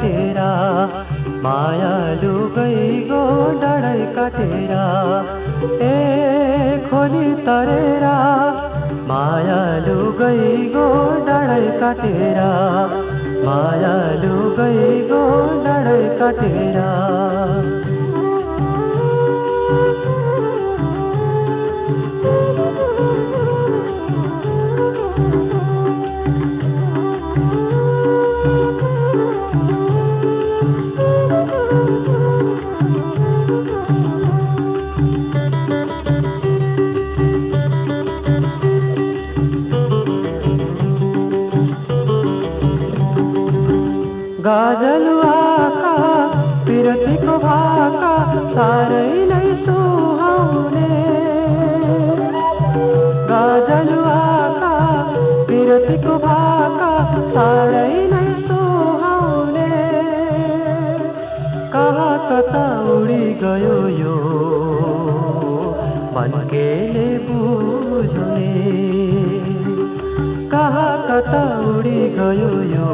काटेर मायालु गइगो डाँडै काटेर ए खोली तरेर मायालु गइगो डाँडै काटेर मायालु गइगो डाँडै काटेर गाजलुआका पिरतीको भाका सारै नै सुहाउने गाजलुआका पिरतीको भाका सारै नै सुहाउने कहाँ कता उडी गयो यो मनकेले बुझ्ने कहाँ कता उडी गयो यो